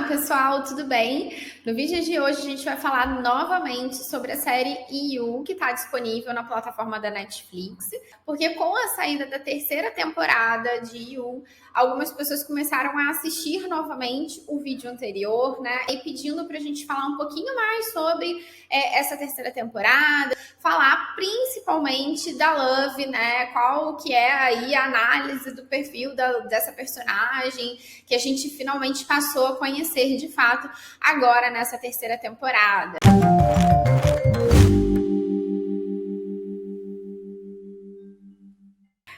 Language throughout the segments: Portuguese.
pessoal, tudo bem? No vídeo de hoje a gente vai falar novamente sobre a série You, que está disponível na plataforma da Netflix, porque com a saída da terceira temporada de You, algumas pessoas começaram a assistir novamente o vídeo anterior, né? E pedindo para a gente falar um pouquinho mais sobre essa terceira temporada, falar principalmente da Love, né? Qual que é aí a análise do perfil dessa personagem que a gente finalmente passou a conhecer de fato agora nessa terceira temporada.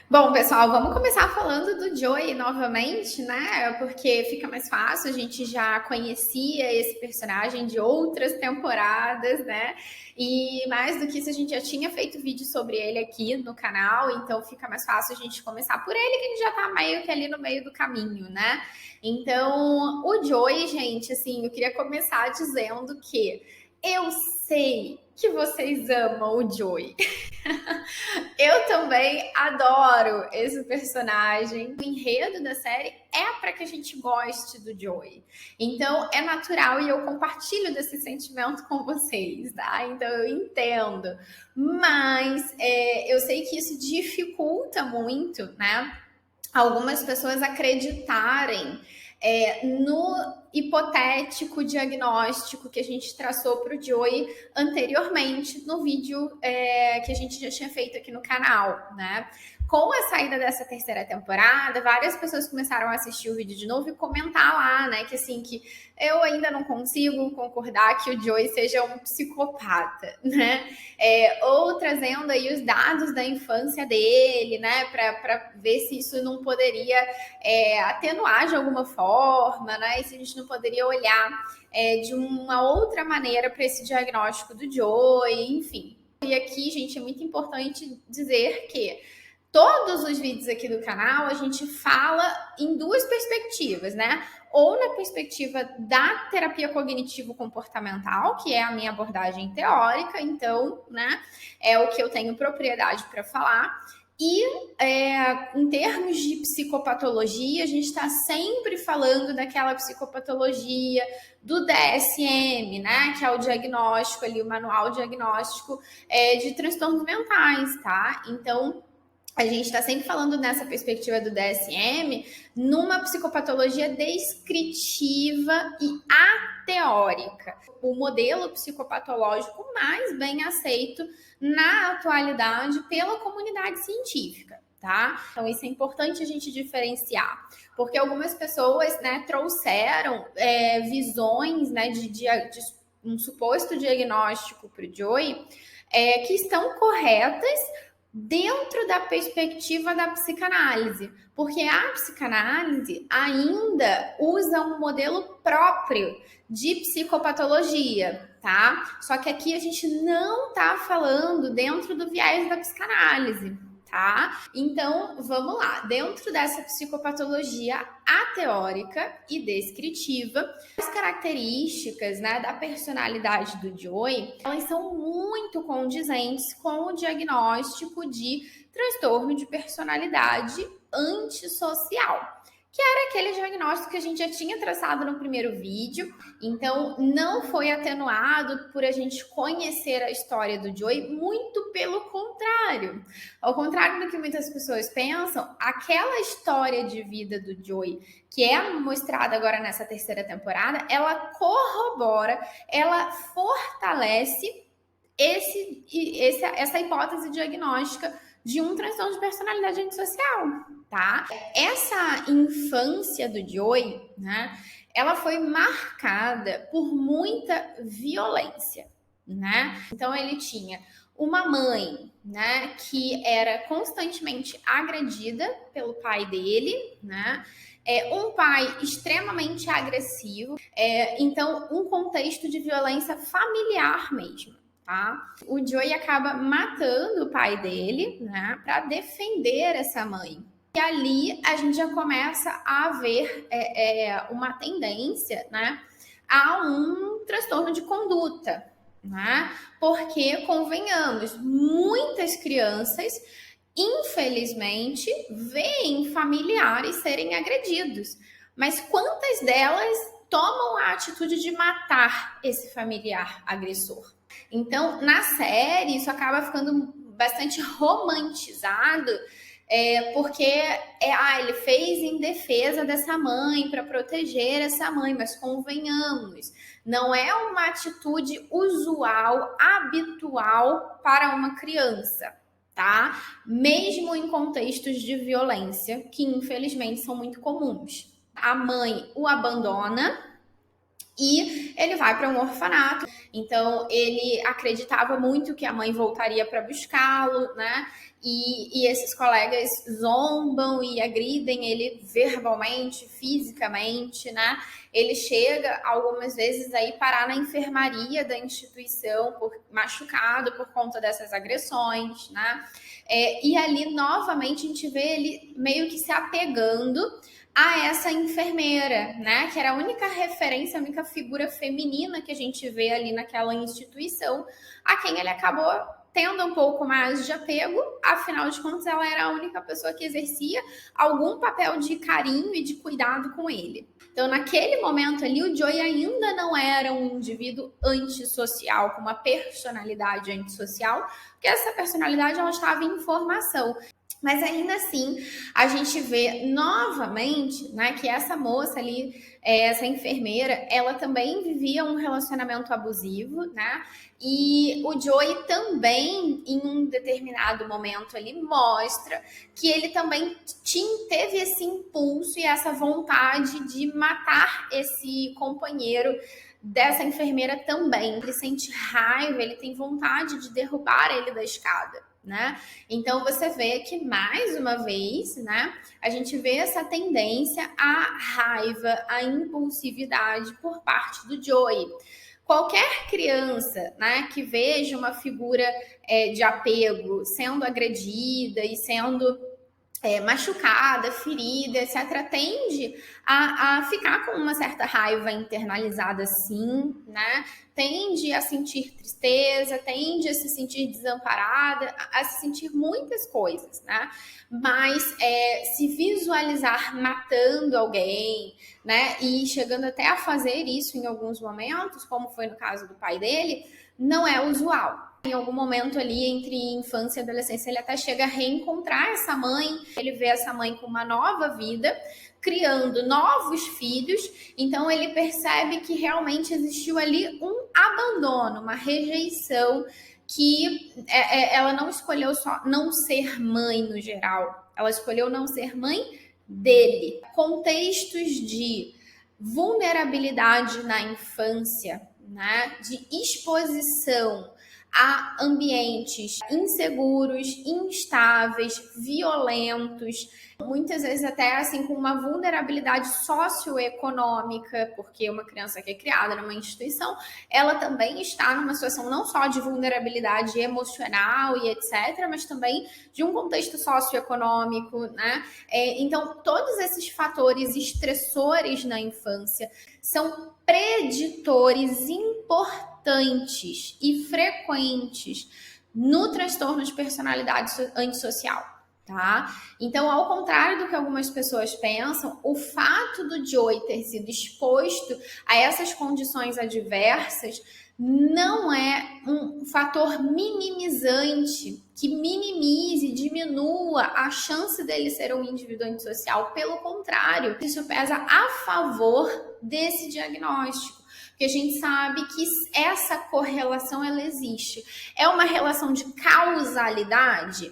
Bom, pessoal, vamos começar falando do Joey novamente, né? Porque fica mais fácil, a gente já conhecia esse personagem de outras temporadas, né? E mais do que isso, a gente já tinha feito vídeo sobre ele aqui no canal, então fica mais fácil a gente começar por ele, que a gente já tá meio que ali no meio do caminho, né? Então, o Joey, gente, assim, eu queria começar dizendo que eu sei que vocês amam o Joey. Eu também adoro esse personagem. O enredo da série é para que a gente goste do Joey. Então é natural e eu compartilho desse sentimento com vocês, tá? Então eu entendo. Mas eu sei que isso dificulta muito, né? Algumas pessoas acreditarem no hipotético diagnóstico que a gente traçou para o Joey anteriormente no vídeo que a gente já tinha feito aqui no canal, né? Com a saída dessa terceira temporada, várias pessoas começaram a assistir o vídeo de novo e comentar lá, né? Que assim, que eu ainda não consigo concordar que o Joey seja um psicopata, né? Ou trazendo aí os dados da infância dele, né? Para ver se isso não poderia atenuar de alguma forma, né? E se a gente não poderia olhar de uma outra maneira para esse diagnóstico do Joey, enfim. E aqui, gente, é muito importante dizer que todos os vídeos aqui do canal a gente fala em duas perspectivas, né? Ou na perspectiva da terapia cognitivo-comportamental, que é a minha abordagem teórica, então, né, é o que eu tenho propriedade para falar. E em termos de psicopatologia, a gente está sempre falando daquela psicopatologia do DSM, né? Que é o diagnóstico ali, o manual diagnóstico de transtornos mentais, tá? Então, a gente está sempre falando nessa perspectiva do DSM, numa psicopatologia descritiva e ateórica. O modelo psicopatológico mais bem aceito na atualidade pela comunidade científica, tá? Então, isso é importante a gente diferenciar, porque algumas pessoas, né, trouxeram visões, né, de um suposto diagnóstico para o Joey que estão corretas dentro da perspectiva da psicanálise, porque a psicanálise ainda usa um modelo próprio de psicopatologia, tá? Só que aqui a gente não tá falando dentro do viés da psicanálise, tá? Então, vamos lá. Dentro dessa psicopatologia ateórica e descritiva, as características, né, da personalidade do Joey, elas são muito condizentes com o diagnóstico de transtorno de personalidade antissocial, que era aquele diagnóstico que a gente já tinha traçado no primeiro vídeo. Então, não foi atenuado por a gente conhecer a história do Joey, muito pelo contrário. Ao contrário do que muitas pessoas pensam, aquela história de vida do Joey, que é mostrada agora nessa terceira temporada, ela corrobora, ela fortalece essa hipótese diagnóstica de um transtorno de personalidade antissocial, tá? Essa infância do Joey, né, ela foi marcada por muita violência, né? Então ele tinha uma mãe, né, que era constantemente agredida pelo pai dele, né? Um pai extremamente agressivo, então um contexto de violência familiar mesmo. Tá? O Joey acaba matando o pai dele, né, para defender essa mãe. E ali a gente já começa a ver uma tendência, né, a um transtorno de conduta, né? Porque, convenhamos, muitas crianças, infelizmente, veem familiares serem agredidos. Mas quantas delas tomam a atitude de matar esse familiar agressor. Então, na série, isso acaba ficando bastante romantizado, porque ele fez em defesa dessa mãe, para proteger essa mãe, mas convenhamos, não é uma atitude usual, habitual para uma criança, tá? Mesmo em contextos de violência, que infelizmente são muito comuns. A mãe o abandona e ele vai para um orfanato. Então, ele acreditava muito que a mãe voltaria para buscá-lo, né? E esses colegas zombam e agridem ele verbalmente, fisicamente, né? Ele chega algumas vezes aí parar na enfermaria da instituição, machucado por conta dessas agressões, né? E ali, novamente, a gente vê ele meio que se apegando a essa enfermeira, né? Que era a única referência, a única figura feminina que a gente vê ali naquela instituição, a quem ele acabou tendo um pouco mais de apego, afinal de contas, ela era a única pessoa que exercia algum papel de carinho e de cuidado com ele. Então, naquele momento ali, o Joey ainda não era um indivíduo antissocial, com uma personalidade antissocial, porque essa personalidade ela estava em formação. Mas ainda assim, a gente vê novamente, né, que essa moça ali, essa enfermeira, ela também vivia um relacionamento abusivo, né? E o Joey também, em um determinado momento ali, mostra que ele também teve esse impulso e essa vontade de matar esse companheiro dessa enfermeira também. Ele sente raiva, ele tem vontade de derrubar ele da escada, né? Então você vê que mais uma vez, né, a gente vê essa tendência à raiva, à impulsividade por parte do Joey. Qualquer criança, né, que veja uma figura de apego sendo agredida e sendo machucada, ferida, etc., tende a ficar com uma certa raiva internalizada, sim, né? Tende a sentir tristeza, tende a se sentir desamparada, a se sentir muitas coisas, né? Mas se visualizar matando alguém, né? E chegando até a fazer isso em alguns momentos, como foi no caso do pai dele, não é usual. Em algum momento ali, entre infância e adolescência, ele até chega a reencontrar essa mãe. Ele vê essa mãe com uma nova vida, criando novos filhos. Então, ele percebe que realmente existiu ali um abandono, uma rejeição, que ela não escolheu só não ser mãe no geral. Ela escolheu não ser mãe dele. Contextos de vulnerabilidade na infância, né? De exposição a ambientes inseguros, instáveis, violentos, muitas vezes até assim com uma vulnerabilidade socioeconômica, porque uma criança que é criada numa instituição, ela também está numa situação não só de vulnerabilidade emocional e etc., mas também de um contexto socioeconômico, né? Então, todos esses fatores estressores na infância são preditores importantes e frequentes no transtorno de personalidade antissocial, tá? Então, ao contrário do que algumas pessoas pensam, o fato do Joey ter sido exposto a essas condições adversas não é um fator minimizante que minimize, diminua a chance dele ser um indivíduo antissocial. Pelo contrário, isso pesa a favor desse diagnóstico. Porque a gente sabe que essa correlação ela existe. É uma relação de causalidade.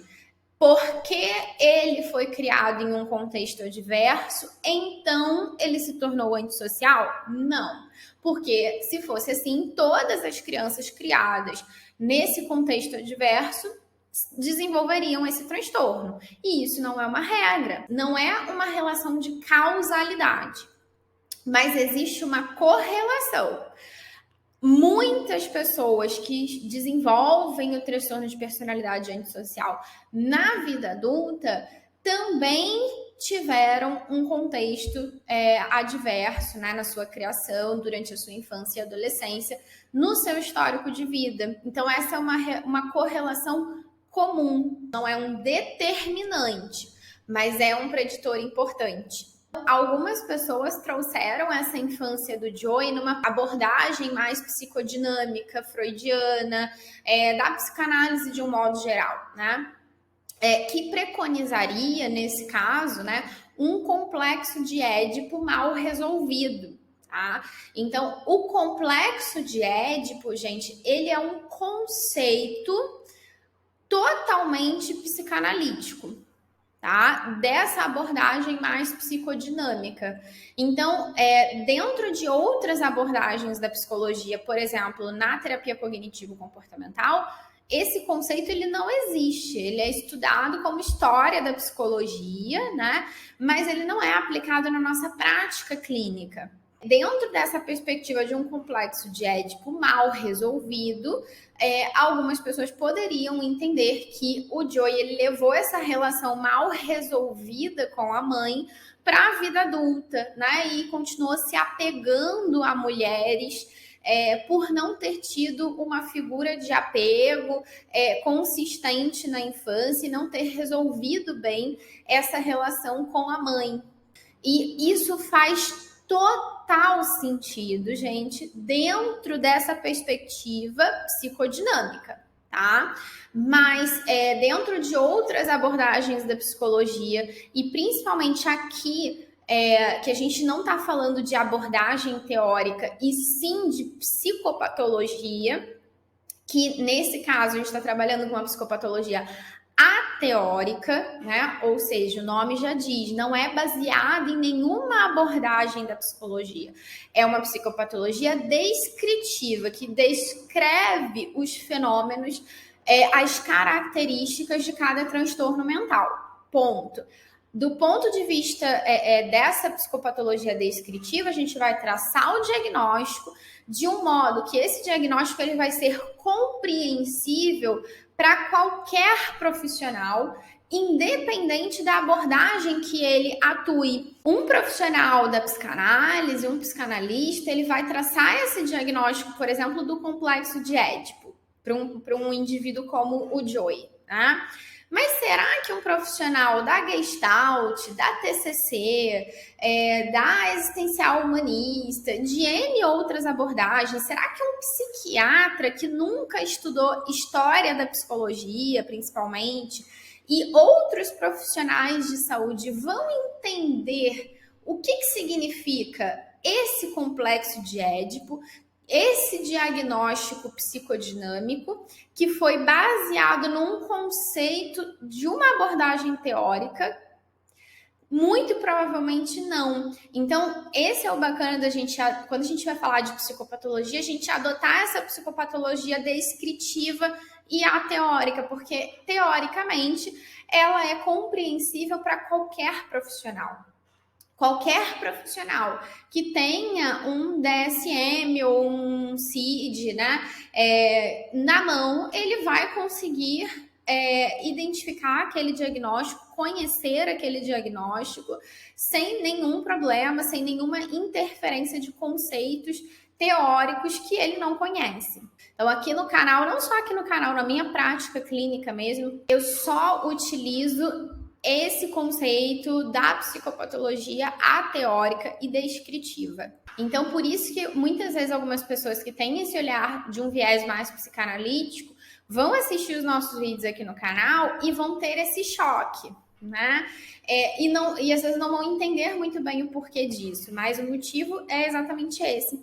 Porque ele foi criado em um contexto adverso, então ele se tornou antissocial? Não. Porque se fosse assim, todas as crianças criadas nesse contexto adverso desenvolveriam esse transtorno. E isso não é uma regra, não é uma relação de causalidade, mas existe uma correlação. Muitas pessoas que desenvolvem o transtorno de personalidade antissocial na vida adulta também tiveram um contexto adverso, né, na sua criação, durante a sua infância e adolescência, no seu histórico de vida. Então, essa é uma correlação comum, não é um determinante, mas é um preditor importante. Algumas pessoas trouxeram essa infância do Joey numa abordagem mais psicodinâmica, freudiana, da psicanálise de um modo geral, né? Que preconizaria, nesse caso, né, um complexo de Édipo mal resolvido. Tá? Então, o complexo de Édipo, gente, ele é um conceito totalmente psicanalítico, tá? Dessa abordagem mais psicodinâmica. Então, dentro de outras abordagens da psicologia, por exemplo, na terapia cognitivo-comportamental, esse conceito ele não existe, ele é estudado como história da psicologia, né? Mas ele não é aplicado na nossa prática clínica. Dentro dessa perspectiva de um complexo de Édipo mal resolvido, algumas pessoas poderiam entender que o Joey ele levou essa relação mal resolvida com a mãe para a vida adulta, né? E continuou se apegando a mulheres por não ter tido uma figura de apego consistente na infância e não ter resolvido bem essa relação com a mãe. E isso faz total sentido, gente, dentro dessa perspectiva psicodinâmica, tá? Mas dentro de outras abordagens da psicologia, e principalmente aqui, que a gente não está falando de abordagem teórica, e sim de psicopatologia, que nesse caso a gente está trabalhando com uma psicopatologia ateórica, né? Ou seja, o nome já diz, não é baseado em nenhuma abordagem da psicologia. É uma psicopatologia descritiva, que descreve os fenômenos, as características de cada transtorno mental. Ponto. Do ponto de vista dessa psicopatologia descritiva, a gente vai traçar o diagnóstico de um modo que esse diagnóstico ele vai ser compreensível para qualquer profissional, independente da abordagem que ele atue. Um profissional da psicanálise, um psicanalista, ele vai traçar esse diagnóstico, por exemplo, do complexo de Édipo, para um indivíduo como o Joey, né? Mas será que um profissional da Gestalt, da TCC, da existencial humanista, de N outras abordagens, será que um psiquiatra que nunca estudou história da psicologia, principalmente, e outros profissionais de saúde vão entender o que significa esse complexo de Édipo, esse diagnóstico psicodinâmico, que foi baseado num conceito de uma abordagem teórica? Muito provavelmente não. Então, esse é o bacana da gente, quando a gente vai falar de psicopatologia, a gente adotar essa psicopatologia descritiva e a teórica, porque, teoricamente, ela é compreensível para qualquer profissional. Qualquer profissional que tenha um DSM ou um CID, né, na mão, ele vai conseguir identificar aquele diagnóstico, conhecer aquele diagnóstico sem nenhum problema, sem nenhuma interferência de conceitos teóricos que ele não conhece. Então, aqui no canal, não só aqui no canal, na minha prática clínica mesmo, eu só utilizo esse conceito da psicopatologia ateórica e descritiva. Então, por isso que muitas vezes algumas pessoas que têm esse olhar de um viés mais psicanalítico vão assistir os nossos vídeos aqui no canal e vão ter esse choque, né? E às vezes não vão entender muito bem o porquê disso, mas o motivo é exatamente esse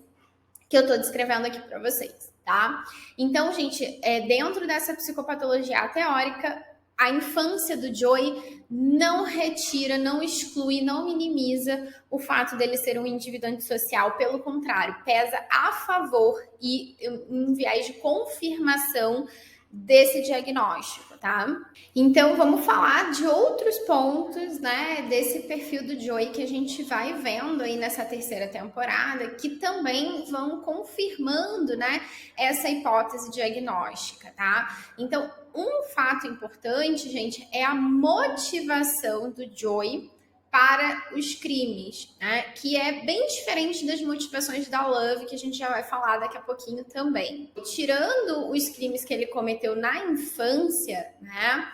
que eu estou descrevendo aqui para vocês, tá? Então, gente, dentro dessa psicopatologia ateórica, a infância do Joey não retira, não exclui, não minimiza o fato dele ser um indivíduo antissocial. Pelo contrário, pesa a favor e um viés de confirmação desse diagnóstico, tá? Então, vamos falar de outros pontos, né, desse perfil do Joey que a gente vai vendo aí nessa terceira temporada, que também vão confirmando, né, essa hipótese diagnóstica, tá? Então, um fato importante, gente, é a motivação do Joey para os crimes, né? Que é bem diferente das motivações da Love, que a gente já vai falar daqui a pouquinho também. Tirando os crimes que ele cometeu na infância, né?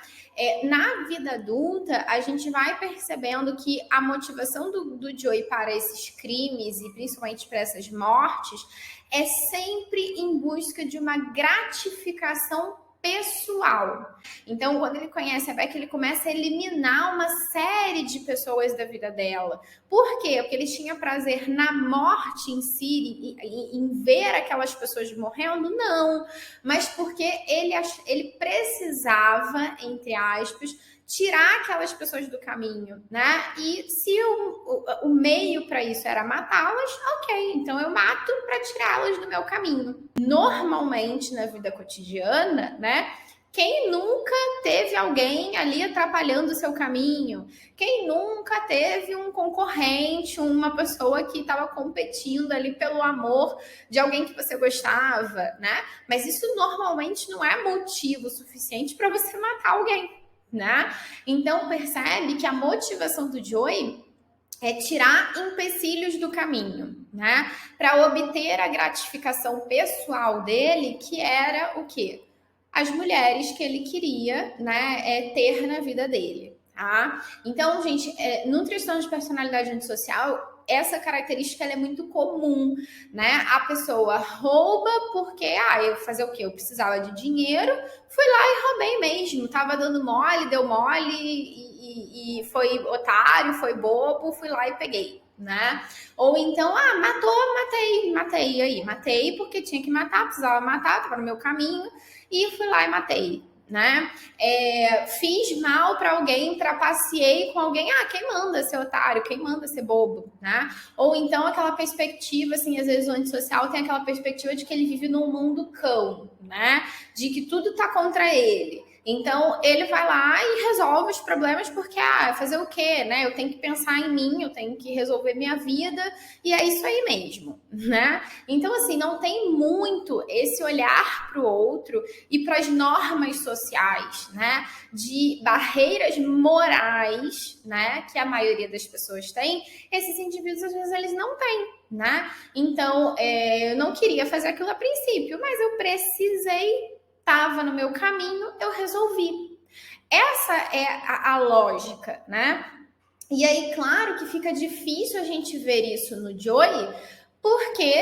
Na vida adulta, a gente vai percebendo que a motivação do Joey para esses crimes e principalmente para essas mortes é sempre em busca de uma gratificação pessoal. Então, quando ele conhece a Beck, ele começa a eliminar uma série de pessoas da vida dela. Por quê? Porque ele tinha prazer na morte em si, em ver aquelas pessoas morrendo? Não. Mas porque ele precisava, entre aspas, tirar aquelas pessoas do caminho, né? E se o meio para isso era matá-las, ok, então eu mato para tirá-las do meu caminho. Normalmente, na vida cotidiana, né? Quem nunca teve alguém ali atrapalhando o seu caminho? Quem nunca teve um concorrente, uma pessoa que estava competindo ali pelo amor de alguém que você gostava, né? Mas isso normalmente não é motivo suficiente para você matar alguém, né? Então percebe que a motivação do Joey é tirar empecilhos do caminho, né? Para obter a gratificação pessoal dele, que era o quê? As mulheres que ele queria, né, ter na vida dele, tá? Então, gente, no transtorno de personalidade antissocial, essa característica ela é muito comum, né? A pessoa rouba porque, eu fazer o quê? Eu precisava de dinheiro, fui lá e roubei mesmo. Tava dando mole, deu mole e foi otário, foi bobo, fui lá e peguei, né? Ou então, matei porque tinha que matar, precisava matar, tava no meu caminho e fui lá e matei, né? Fiz mal para alguém, trapaceei com alguém. Quem manda ser otário? Quem manda ser bobo, né? Ou então aquela perspectiva, assim, às vezes o antissocial tem aquela perspectiva de que ele vive num mundo cão, né? De que tudo tá contra ele. Então, ele vai lá e resolve os problemas porque, fazer o quê, né? Eu tenho que pensar em mim, eu tenho que resolver minha vida e é isso aí mesmo, né? Então, assim, não tem muito esse olhar para o outro e para as normas sociais, né? De barreiras morais, né? Que a maioria das pessoas tem, esses indivíduos, às vezes, eles não têm, né? Então, eu não queria fazer aquilo a princípio, mas eu precisei, estava no meu caminho, eu resolvi. Essa é a lógica, né? E aí, claro que fica difícil a gente ver isso no Joey, porque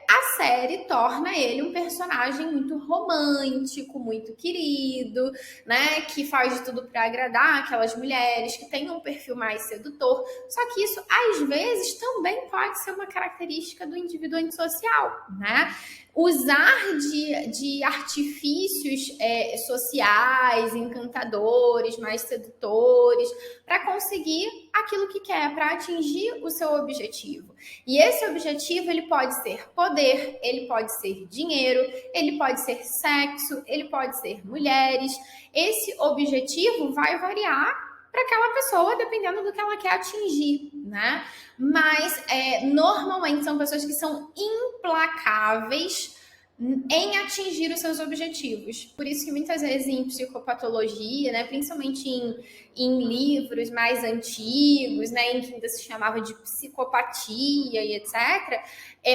a série torna ele um personagem muito romântico, muito querido, né? Que faz de tudo para agradar aquelas mulheres, que tem um perfil mais sedutor. Só que isso, às vezes, também pode ser uma característica do indivíduo antissocial, né? Usar de artifícios sociais, encantadores, mais sedutores, para conseguir aquilo que quer, para atingir o seu objetivo. E esse objetivo, ele pode ser poder, ele pode ser dinheiro, ele pode ser sexo, ele pode ser mulheres. Esse objetivo vai variar para aquela pessoa, dependendo do que ela quer atingir, né? Mas, normalmente, são pessoas que são implacáveis em atingir os seus objetivos. Por isso que muitas vezes em psicopatologia, né, principalmente em livros mais antigos, né, em que ainda se chamava de psicopatia e etc.,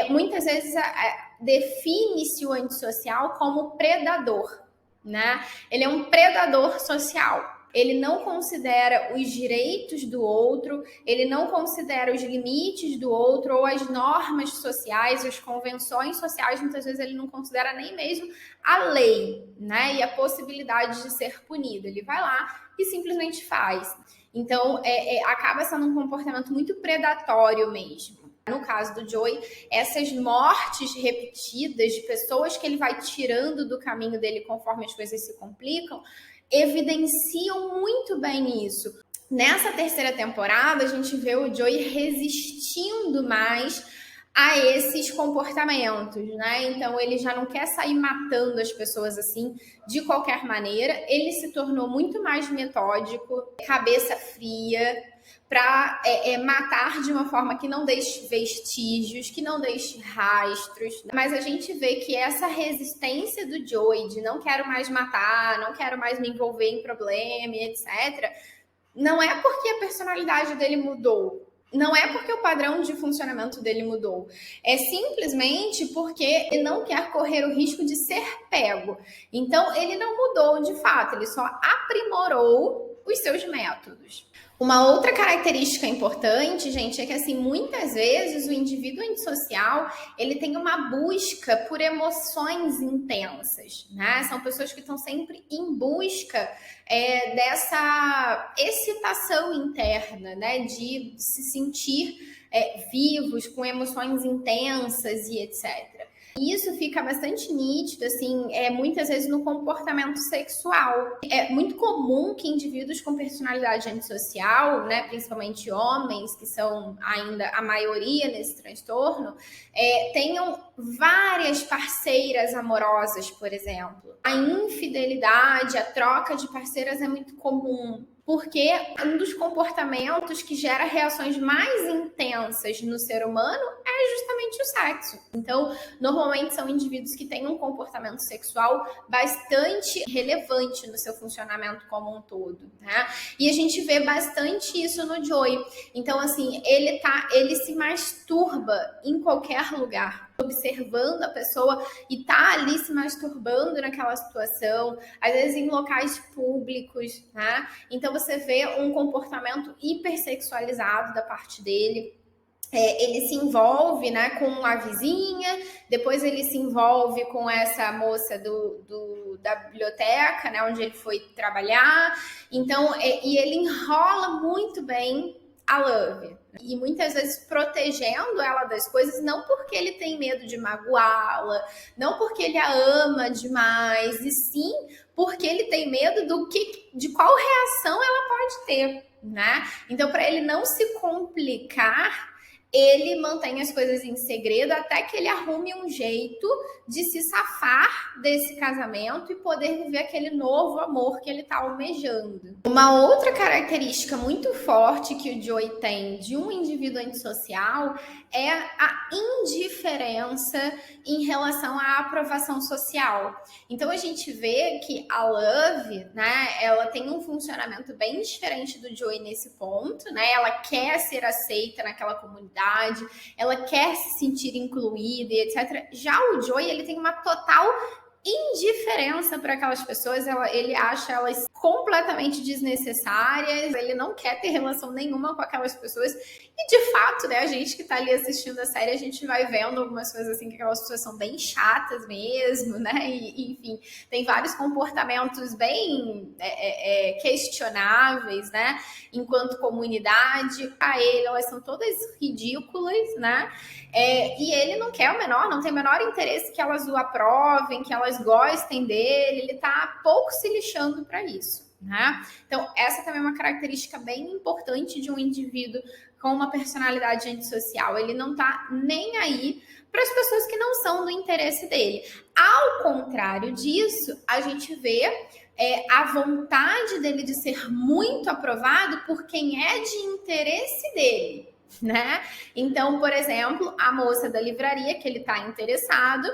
muitas vezes define-se o antissocial como predador, né? Ele é um predador social. Ele não considera os direitos do outro, ele não considera os limites do outro ou as normas sociais, as convenções sociais, muitas vezes ele não considera nem mesmo a lei, né? E a possibilidade de ser punido. Ele vai lá e simplesmente faz. Então, acaba sendo um comportamento muito predatório mesmo. No caso do Joey, essas mortes repetidas de pessoas que ele vai tirando do caminho dele conforme as coisas se complicam, evidenciam muito bem isso. Nessa terceira temporada, a gente vê o Joey resistindo mais a esses comportamentos, né? Então, ele já não quer sair matando as pessoas assim de qualquer maneira. Ele se tornou muito mais metódico, cabeça fria, para matar de uma forma que não deixe vestígios, que não deixe rastros. Mas a gente vê que essa resistência do Joey de não quero mais matar, não quero mais me envolver em problema, etc., não é porque a personalidade dele mudou, Não é porque o padrão de funcionamento dele mudou, é simplesmente porque ele não quer correr o risco de ser pego. Então, ele não mudou de fato, ele só aprimorou os seus métodos. Uma outra característica importante, gente, é que assim, muitas vezes o indivíduo antissocial, ele tem uma busca por emoções intensas, né? São pessoas que estão sempre em busca dessa excitação interna, né? De se sentir vivos, com emoções intensas e etc. E isso fica bastante nítido, assim, muitas vezes no comportamento sexual. É muito comum que indivíduos com personalidade antissocial, né, principalmente homens, que são ainda a maioria nesse transtorno, tenham várias parceiras amorosas, por exemplo. A infidelidade, a troca de parceiras é muito comum, porque um dos comportamentos que gera reações mais intensas no ser humano é justamente o sexo. Então, normalmente são indivíduos que têm um comportamento sexual bastante relevante no seu funcionamento como um todo, né? E a gente vê bastante isso no Joey. Então, assim, ele se masturba em qualquer lugar, observando a pessoa e tá ali se masturbando naquela situação, às vezes em locais públicos, né? Então você vê um comportamento hipersexualizado da parte dele. Ele se envolve, né, com a vizinha, depois ele se envolve com essa moça da biblioteca, né, onde ele foi trabalhar. Então, e ele enrola muito bem a Love. E muitas vezes protegendo ela das coisas, não porque ele tem medo de magoá-la, não porque ele a ama demais, e sim porque ele tem medo de qual reação ela pode ter, né? Então, para ele não se complicar, ele mantém as coisas em segredo até que ele arrume um jeito de se safar desse casamento e poder viver aquele novo amor que ele está almejando. Uma outra característica muito forte que o Joey tem de um indivíduo antissocial é a indiferença em relação à aprovação social. Então a gente vê que a Love, né, ela tem um funcionamento bem diferente do Joey nesse ponto, né? Ela quer ser aceita naquela comunidade, ela quer se sentir incluída e etc. Já o Joey, ele tem uma total indiferença para aquelas pessoas, ele acha elas completamente desnecessárias, ele não quer ter relação nenhuma com aquelas pessoas, e de fato, né, a gente que tá ali assistindo a série, a gente vai vendo algumas coisas assim, que aquelas pessoas são bem chatas mesmo, né, e enfim, tem vários comportamentos bem questionáveis, né, enquanto comunidade, para ele, elas são todas ridículas, né, e ele não quer não tem o menor interesse que elas o aprovem, que elas gostem dele, ele tá pouco se lixando para isso, né? Então, essa também é uma característica bem importante de um indivíduo com uma personalidade antissocial. Ele não tá nem aí para as pessoas que não são do interesse dele. Ao contrário disso, a gente vê a vontade dele de ser muito aprovado por quem é de interesse dele, né? Então, por exemplo, a moça da livraria que ele está interessado,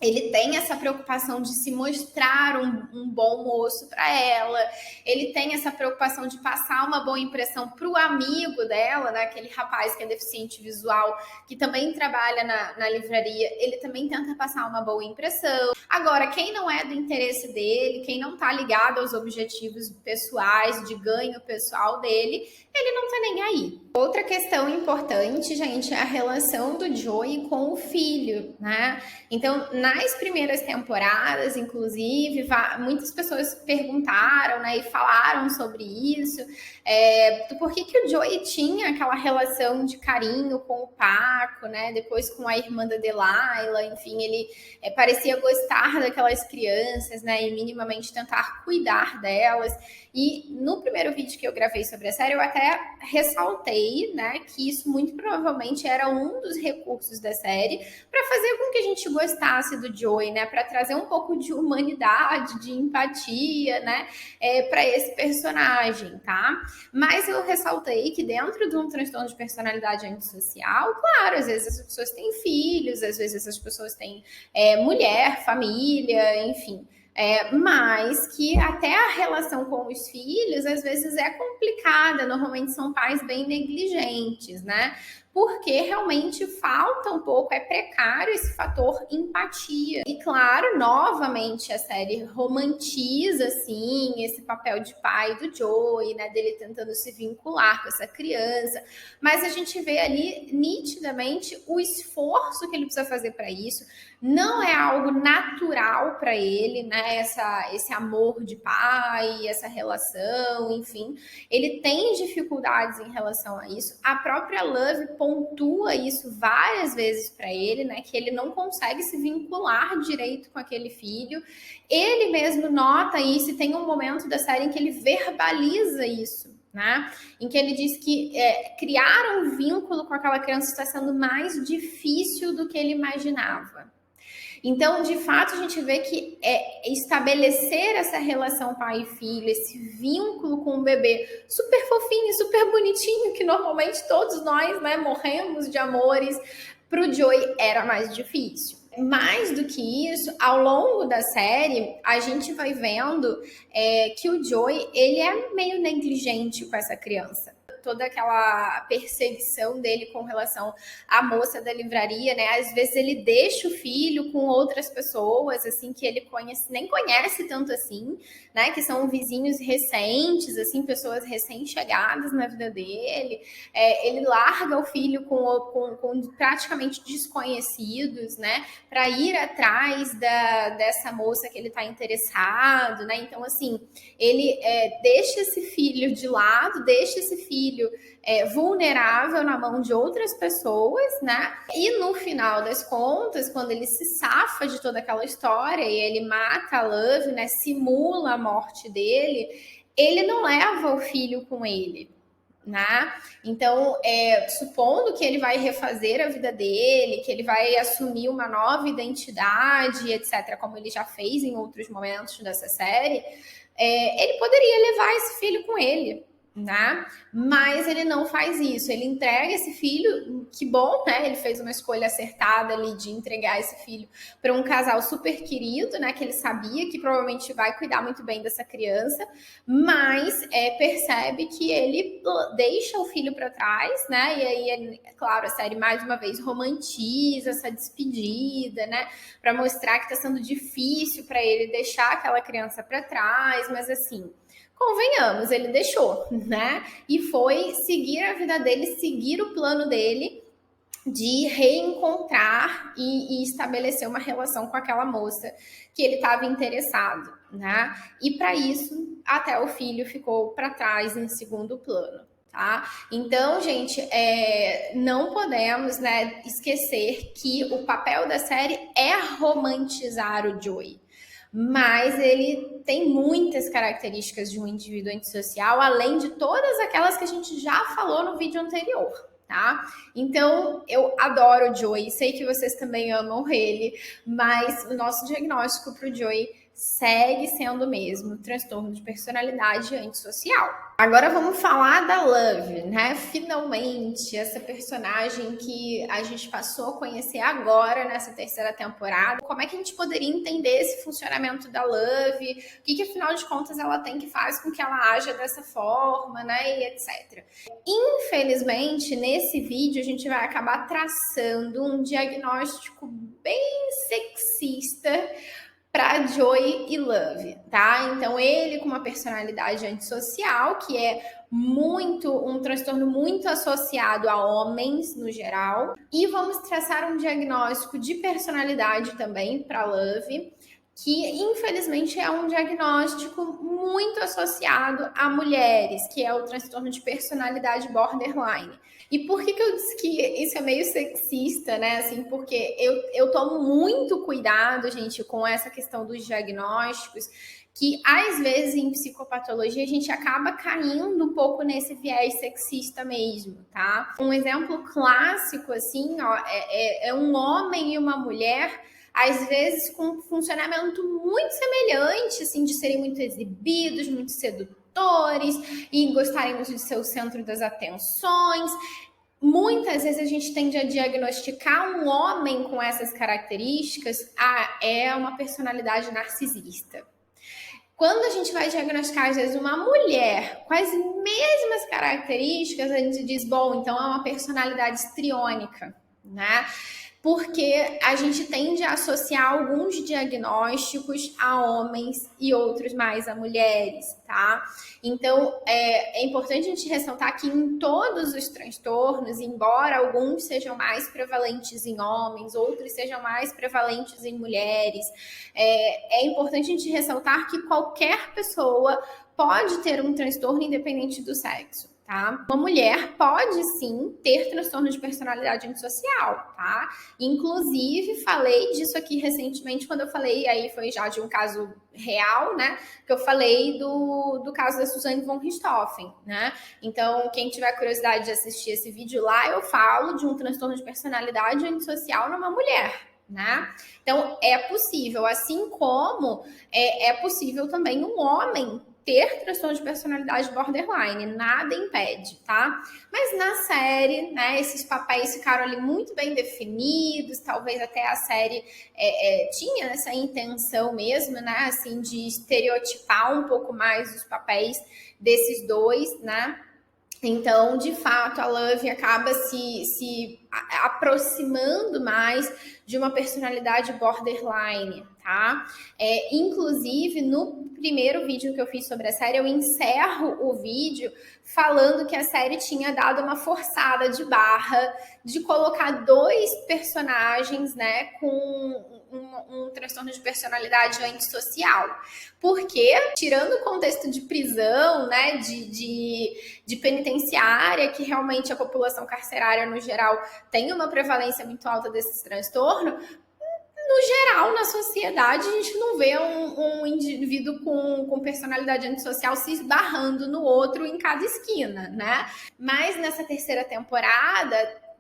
ele tem essa preocupação de se mostrar um bom moço para ela, ele tem essa preocupação de passar uma boa impressão para o amigo dela, né, aquele rapaz que é deficiente visual, que também trabalha na livraria, ele também tenta passar uma boa impressão. Agora, quem não é do interesse dele, quem não está ligado aos objetivos pessoais, de ganho pessoal dele, ele não tá nem aí. Outra questão importante, gente, é a relação do Joey com o filho, né? Então, nas primeiras temporadas, inclusive, muitas pessoas perguntaram, né, e falaram sobre isso, por que o Joey tinha aquela relação de carinho com o Paco, né? Depois com a irmã da Delilah, enfim, ele parecia gostar daquelas crianças, né? E minimamente tentar cuidar delas. E no primeiro vídeo que eu gravei sobre a série, eu até ressaltei, né, que isso muito provavelmente era um dos recursos da série para fazer com que a gente gostasse do Joey, né, para trazer um pouco de humanidade, de empatia, né, para esse personagem, tá? Mas eu ressaltei que dentro de um transtorno de personalidade antissocial, claro, às vezes as pessoas têm filhos, às vezes as pessoas têm mulher, família, enfim. Mas que até a relação com os filhos às vezes é complicada, normalmente são pais bem negligentes, né? Porque realmente falta um pouco, é precário esse fator empatia. E claro, novamente a série romantiza assim esse papel de pai do Joey, né, dele tentando se vincular com essa criança, mas a gente vê ali nitidamente o esforço que ele precisa fazer para isso. Não é algo natural para ele, né? Esse amor de pai, essa relação, enfim. Ele tem dificuldades em relação a isso. A própria Love pontua isso várias vezes para ele, né? Que ele não consegue se vincular direito com aquele filho. Ele mesmo nota isso e tem um momento da série em que ele verbaliza isso. Né? Em que ele diz que criar um vínculo com aquela criança está sendo mais difícil do que ele imaginava. Então, de fato, a gente vê que estabelecer essa relação pai e filho, esse vínculo com o bebê super fofinho, super bonitinho, que normalmente todos nós, né, morremos de amores, para o Joey era mais difícil. Mais do que isso, ao longo da série, a gente vai vendo que o Joey, ele é meio negligente com essa criança. Toda aquela perseguição dele com relação à moça da livraria, né? Às vezes ele deixa o filho com outras pessoas, assim, que ele nem conhece tanto assim, né? Que são vizinhos recentes, assim, pessoas recém-chegadas na vida dele. Ele larga o filho com praticamente desconhecidos, né? Para ir atrás dessa moça que ele está interessado, né? Então, assim, ele deixa esse filho de lado, deixa esse filho vulnerável na mão de outras pessoas, né? E no final das contas, quando ele se safa de toda aquela história e ele mata a Love, né? Simula a morte dele, ele não leva o filho com ele. Né? Então, supondo que ele vai refazer a vida dele, que ele vai assumir uma nova identidade, etc., como ele já fez em outros momentos dessa série, ele poderia levar esse filho com ele, né? Mas ele não faz isso, ele entrega esse filho, que bom, né? Ele fez uma escolha acertada ali de entregar esse filho para um casal super querido, né? Que ele sabia que provavelmente vai cuidar muito bem dessa criança, mas percebe que ele deixa o filho para trás, né? E aí, claro, a série mais uma vez romantiza essa despedida, né? Para mostrar que está sendo difícil para ele deixar aquela criança para trás, mas assim, convenhamos, ele deixou, né? E foi seguir a vida dele, seguir o plano dele de reencontrar e estabelecer uma relação com aquela moça que ele estava interessado, né? E para isso, até o filho ficou para trás em segundo plano. Tá? Então, gente, não podemos, né, esquecer que o papel da série é romantizar o Joey. Mas ele tem muitas características de um indivíduo antissocial, além de todas aquelas que a gente já falou no vídeo anterior, tá? Então, eu adoro o Joey, sei que vocês também amam ele, mas o nosso diagnóstico para o Joey segue sendo o mesmo, transtorno de personalidade antissocial. Agora vamos falar da Love, né? Finalmente, essa personagem que a gente passou a conhecer agora nessa terceira temporada. Como é que a gente poderia entender esse funcionamento da Love? O que afinal de contas ela tem que faz com que ela haja dessa forma, né? E etc. Infelizmente, nesse vídeo a gente vai acabar traçando um diagnóstico bem sexista para Joey e Love, tá? Então, ele com uma personalidade antissocial, que é um transtorno muito associado a homens no geral. E vamos traçar um diagnóstico de personalidade também para Love, que infelizmente é um diagnóstico muito associado a mulheres, que é o transtorno de personalidade borderline. E por que eu disse que isso é meio sexista, né? Assim, porque eu tomo muito cuidado, gente, com essa questão dos diagnósticos, que às vezes em psicopatologia a gente acaba caindo um pouco nesse viés sexista mesmo, tá? Um exemplo clássico, assim, ó, é um homem e uma mulher, às vezes com um funcionamento muito semelhante, assim, de serem muito exibidos, muito sedutores e gostarem muito de ser o centro das atenções. muitas vezes a gente tende a diagnosticar um homem com essas características, é uma personalidade narcisista. Quando a gente vai diagnosticar, às vezes, uma mulher com as mesmas características, a gente diz, bom, então é uma personalidade histriônica, né? Porque a gente tende a associar alguns diagnósticos a homens e outros mais a mulheres, tá? Então, é importante a gente ressaltar que em todos os transtornos, embora alguns sejam mais prevalentes em homens, outros sejam mais prevalentes em mulheres, é importante a gente ressaltar que qualquer pessoa pode ter um transtorno independente do sexo. Tá? Uma mulher pode sim ter transtorno de personalidade antissocial, tá? Inclusive, falei disso aqui recentemente, quando eu falei, aí foi já de um caso real, né? Que eu falei do caso da Suzanne von Richthofen, né? Então, quem tiver curiosidade de assistir esse vídeo lá, eu falo de um transtorno de personalidade antissocial numa mulher. Né? Então, é possível, assim como é possível também um homem ter transtorno de personalidade borderline, nada impede, tá? Mas na série, né, esses papéis ficaram ali muito bem definidos, talvez até a série tinha essa intenção mesmo, né, assim, de estereotipar um pouco mais os papéis desses dois, né? Então, de fato, a Love acaba se aproximando mais de uma personalidade borderline, tá? Inclusive, no primeiro vídeo que eu fiz sobre a série, eu encerro o vídeo falando que a série tinha dado uma forçada de barra de colocar dois personagens, né, com um transtorno de personalidade antissocial. Porque, tirando o contexto de prisão, né, de penitenciária, que realmente a população carcerária, no geral, tem uma prevalência muito alta desses transtornos, no geral, na sociedade, a gente não vê um indivíduo com personalidade antissocial se esbarrando no outro em cada esquina, né? Mas nessa terceira temporada,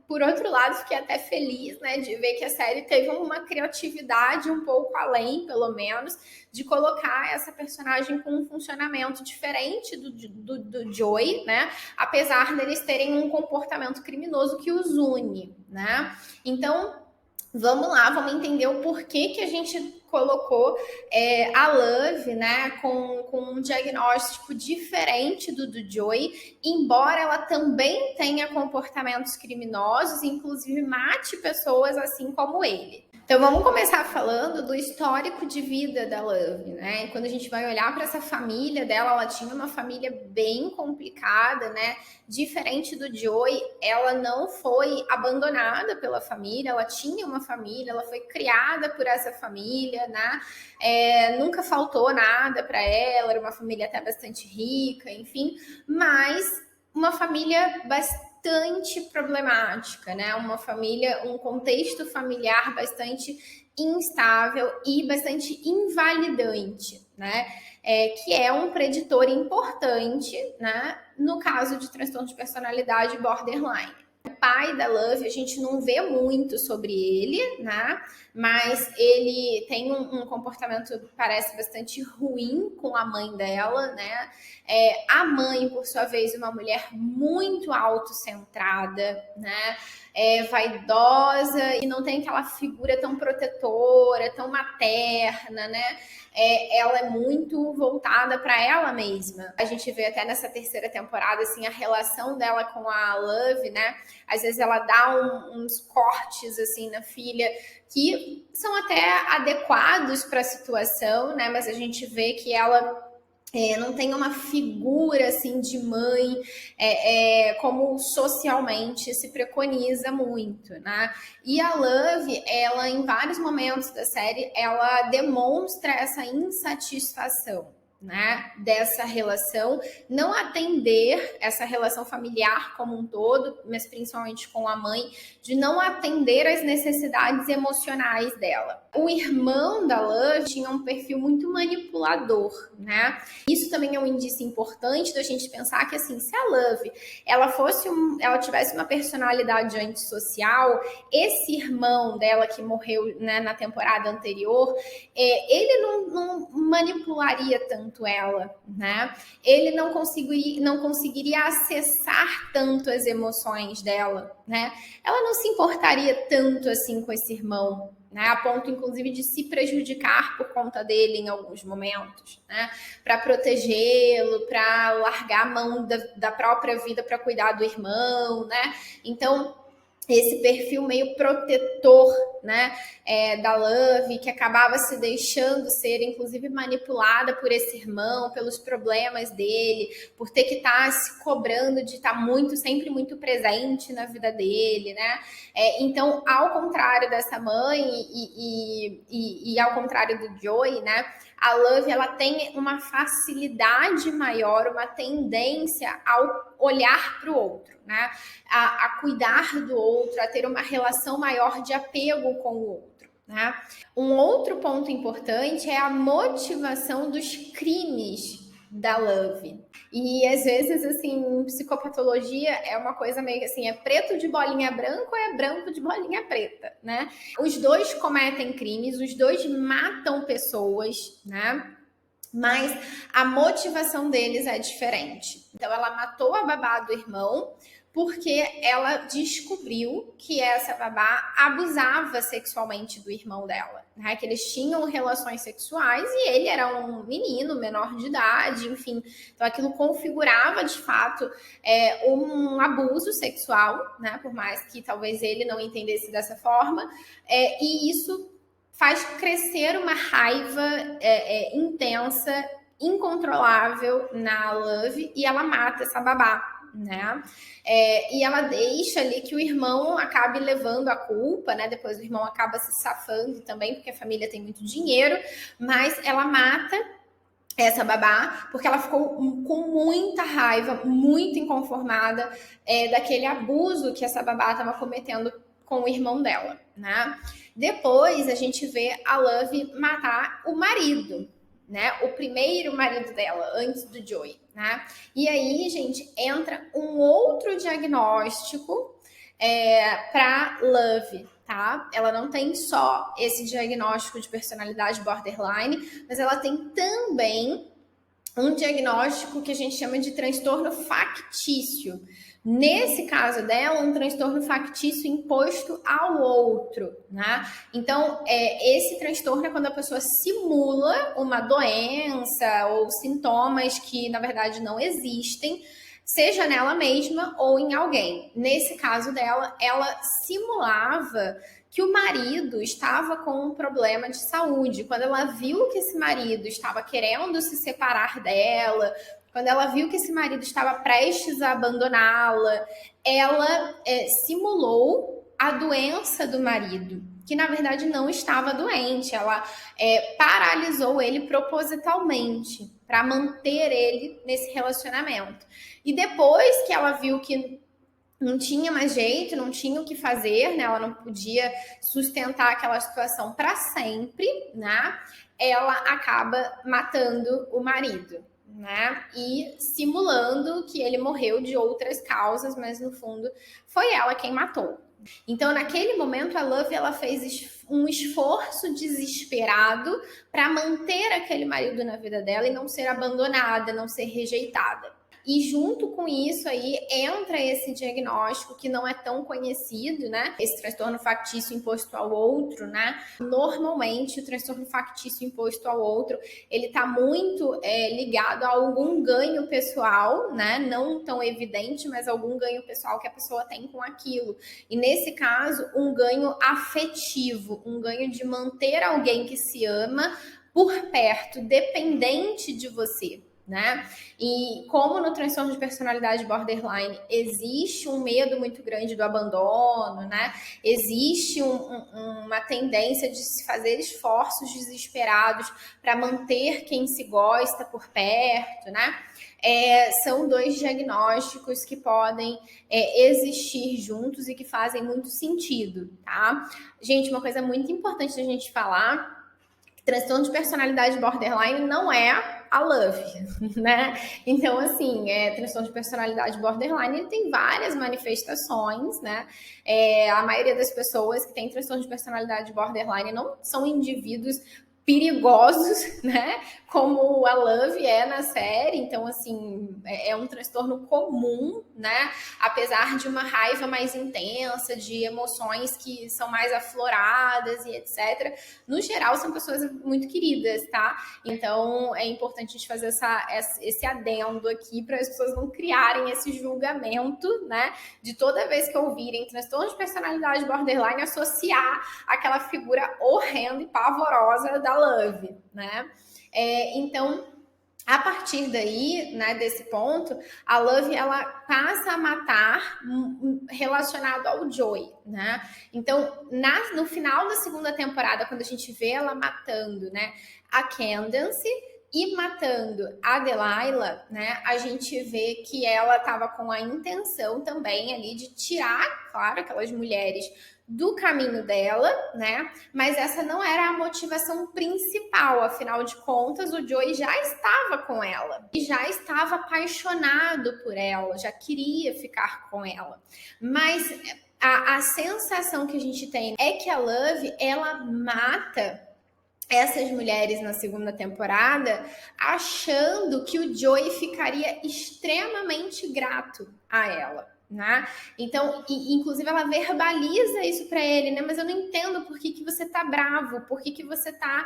por outro lado, fiquei até feliz, né, de ver que a série teve uma criatividade um pouco além, pelo menos, de colocar essa personagem com um funcionamento diferente do Joey, né? Apesar deles terem um comportamento criminoso que os une, né? Então, vamos lá, vamos entender o porquê que a gente colocou a Love, né, com um diagnóstico diferente do Joey, embora ela também tenha comportamentos criminosos, inclusive mate pessoas assim como ele. Então vamos começar falando do histórico de vida da Love, né? Quando a gente vai olhar para essa família dela, ela tinha uma família bem complicada, né? Diferente do Joey, ela não foi abandonada pela família, ela tinha uma família, ela foi criada por essa família, né? Nunca faltou nada para ela, era uma família até bastante rica, enfim, mas uma família bastante problemática, né? Uma família, um contexto familiar bastante instável e bastante invalidante, né? Que é um preditor importante, né? No caso de transtorno de personalidade borderline. O pai da Love, a gente não vê muito sobre ele, né? Mas ele tem um comportamento que parece bastante ruim com a mãe dela, né? A mãe, por sua vez, uma mulher muito autocentrada, né? Vaidosa e não tem aquela figura tão protetora, tão materna, né? Ela é muito voltada para ela mesma. A gente vê até nessa terceira temporada assim a relação dela com a Love, né? Às vezes ela dá uns cortes assim na filha que são até adequados para a situação, né? Mas a gente vê que ela não tem uma figura assim de mãe como socialmente se preconiza muito, né? E a Love, ela em vários momentos da série, ela demonstra essa insatisfação, né, dessa relação, não atender essa relação familiar como um todo, mas principalmente com a mãe, de não atender às necessidades emocionais dela. O irmão da Love tinha um perfil muito manipulador, né? Isso também é um indício importante da gente pensar que, assim, se a Love ela tivesse uma personalidade antissocial, esse irmão dela que morreu, né, na temporada anterior, ele não manipularia tanto quanto ela, né? Ele não conseguiria acessar tanto as emoções dela, né? Ela não se importaria tanto assim com esse irmão, né? A ponto, inclusive, de se prejudicar por conta dele em alguns momentos, né? Para protegê-lo, para largar a mão da própria vida para cuidar do irmão, né? Então, esse perfil meio protetor, né, da Love, que acabava se deixando ser, inclusive, manipulada por esse irmão, pelos problemas dele, por ter que estar se cobrando de estar sempre muito presente na vida dele, né? Então, ao contrário dessa mãe e ao contrário do Joey, né, a Love, ela tem uma facilidade maior, uma tendência ao olhar para o outro, né? A cuidar do outro, a ter uma relação maior de apego com o outro, né? Um outro ponto importante é a motivação dos crimes da Love. E às vezes, assim, psicopatologia é uma coisa meio assim, é preto de bolinha branca ou é branco de bolinha preta, né? Os dois cometem crimes, os dois matam pessoas, né? Mas a motivação deles é diferente. Então, ela matou a babá do irmão porque ela descobriu que essa babá abusava sexualmente do irmão dela, né? Que eles tinham relações sexuais e ele era um menino menor de idade, enfim. Então, aquilo configurava, de fato, um abuso sexual, né? Por mais que talvez ele não entendesse dessa forma. E isso faz crescer uma raiva intensa, incontrolável na Love, e ela mata essa babá, né? E ela deixa ali que o irmão acabe levando a culpa, né? Depois o irmão acaba se safando também, porque a família tem muito dinheiro, mas ela mata essa babá, porque ela ficou com muita raiva, muito inconformada daquele abuso que essa babá estava cometendo com o irmão dela, né? Depois a gente vê a Love matar o marido, né? O primeiro marido dela, antes do Joey, né? E aí, gente, entra um outro diagnóstico para Love, tá? Ela não tem só esse diagnóstico de personalidade borderline, mas ela tem também um diagnóstico que a gente chama de transtorno factício. Nesse caso dela, um transtorno factício imposto ao outro, né? Então, esse transtorno é quando a pessoa simula uma doença ou sintomas que, na verdade, não existem, seja nela mesma ou em alguém. Nesse caso dela, ela simulava que o marido estava com um problema de saúde. Quando ela viu que esse marido estava querendo se separar dela, quando ela viu que esse marido estava prestes a abandoná-la, ela simulou a doença do marido, que na verdade não estava doente. Ela paralisou ele propositalmente para manter ele nesse relacionamento. E depois que ela viu que não tinha mais jeito, não tinha o que fazer, né? Ela não podia sustentar aquela situação para sempre, né? Ela acaba matando o marido, né? E simulando que ele morreu de outras causas, mas no fundo foi ela quem matou. Então, naquele momento, a Love ela fez um esforço desesperado para manter aquele marido na vida dela e não ser abandonada, não ser rejeitada. E junto com isso aí entra esse diagnóstico que não é tão conhecido, né? Esse transtorno factício imposto ao outro, né? Normalmente o transtorno factício imposto ao outro, ele tá muito ligado a algum ganho pessoal, né? Não tão evidente, mas algum ganho pessoal que a pessoa tem com aquilo. E nesse caso, um ganho afetivo, um ganho de manter alguém que se ama por perto, dependente de você. Né? E como no transtorno de personalidade borderline existe um medo muito grande do abandono, né? Existe uma tendência de se fazer esforços desesperados para manter quem se gosta por perto, né? São dois diagnósticos que podem existir juntos e que fazem muito sentido, tá? Gente, uma coisa muito importante da gente falar: transtorno de personalidade borderline não é a Love, né? Então, assim, transtorno de personalidade borderline, ele tem várias manifestações, né? A maioria das pessoas que tem transtorno de personalidade borderline não são indivíduos perigosos, né? Como a Love é na série. Então, assim, é um transtorno comum, né? Apesar de uma raiva mais intensa, de emoções que são mais afloradas e etc. No geral, são pessoas muito queridas, tá? Então, é importante a gente fazer esse adendo aqui para as pessoas não criarem esse julgamento, né? De toda vez que ouvirem transtorno de personalidade borderline, associar aquela figura horrenda e pavorosa da Love, né? Então, a partir daí, né, desse ponto, a Love, ela passa a matar relacionado ao Joey, né? Então, no final da segunda temporada, quando a gente vê ela matando, né, a Candace e matando a Delilah, né, a gente vê que ela estava com a intenção também ali de tirar, claro, aquelas mulheres do caminho dela, né? Mas essa não era a motivação principal, afinal de contas, o Joey já estava com ela e já estava apaixonado por ela, já queria ficar com ela. Mas a sensação que a gente tem é que a Love, ela mata essas mulheres na segunda temporada achando que o Joey ficaria extremamente grato a ela. Né? Então, inclusive ela verbaliza isso para ele, né? Mas eu não entendo por que você tá bravo, por que você tá,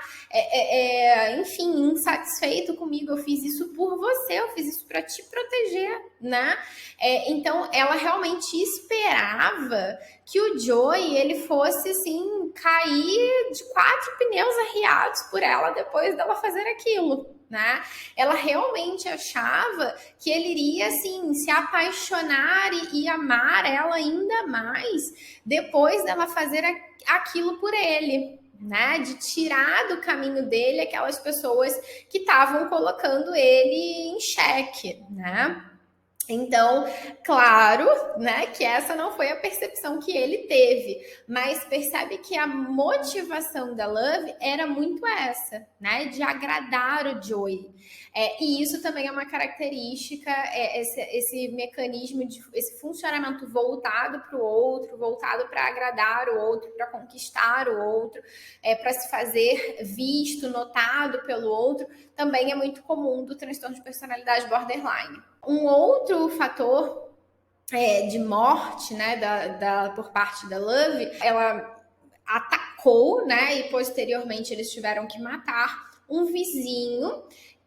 enfim, insatisfeito comigo. Eu fiz isso por você, eu fiz isso para te proteger, né? Então, ela realmente esperava que o Joey, ele fosse, assim, cair de 4 pneus arriados por ela depois dela fazer aquilo. Né? Ela realmente achava que ele iria assim se apaixonar e amar ela ainda mais depois dela fazer aquilo por ele, né? De tirar do caminho dele aquelas pessoas que estavam colocando ele em xeque, né? Então, claro, né, que essa não foi a percepção que ele teve, mas percebe que a motivação da Love era muito essa, né, de agradar o Joey. E isso também é uma característica, esse mecanismo, esse funcionamento voltado para o outro, voltado para agradar o outro, para conquistar o outro, para se fazer visto, notado pelo outro, também é muito comum do transtorno de personalidade borderline. Um outro fator de morte, né, por parte da Love, ela atacou, né, e posteriormente eles tiveram que matar um vizinho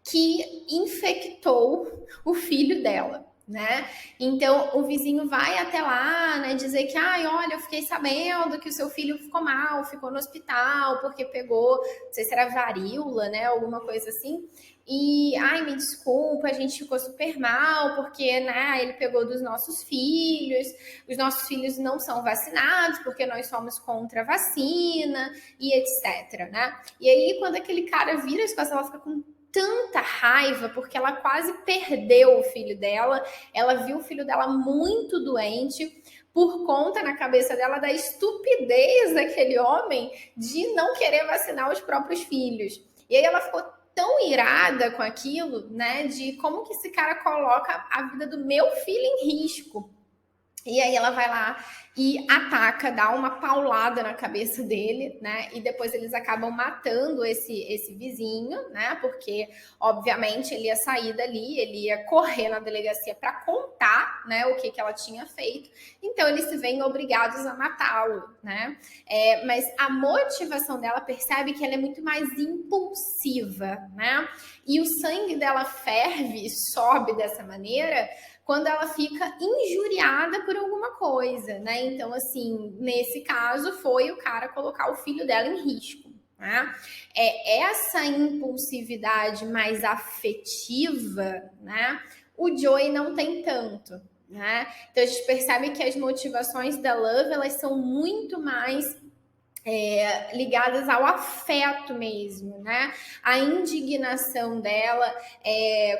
que infectou o filho dela. Né? Então o vizinho vai até lá, né, dizer que, olha, eu fiquei sabendo que o seu filho ficou mal, ficou no hospital porque pegou, não sei se era varíola, né, alguma coisa assim. E, me desculpa, a gente ficou super mal, porque, né, ele pegou dos nossos filhos, os nossos filhos não são vacinados, porque nós somos contra a vacina, e etc, né? E aí, quando aquele cara vira as costas, ela fica com tanta raiva, porque ela quase perdeu o filho dela, ela viu o filho dela muito doente, por conta na cabeça dela da estupidez daquele homem de não querer vacinar os próprios filhos. E aí ela ficou tão irada com aquilo, né, de como que esse cara coloca a vida do meu filho em risco. E aí ela vai lá e ataca, dá uma paulada na cabeça dele, né? E depois eles acabam matando esse vizinho, né? Porque, obviamente, ele ia sair dali, ele ia correr na delegacia para contar, né, o que ela tinha feito. Então, eles se veem obrigados a matá-lo, né? Mas a motivação dela, percebe que ela é muito mais impulsiva, né? E o sangue dela ferve e sobe dessa maneira quando ela fica injuriada por alguma coisa, né? Então, assim, nesse caso, foi o cara colocar o filho dela em risco, né? Essa impulsividade mais afetiva, né? O Joey não tem tanto, né? Então, a gente percebe que as motivações da Love, elas são muito mais ligadas ao afeto mesmo, né? A indignação dela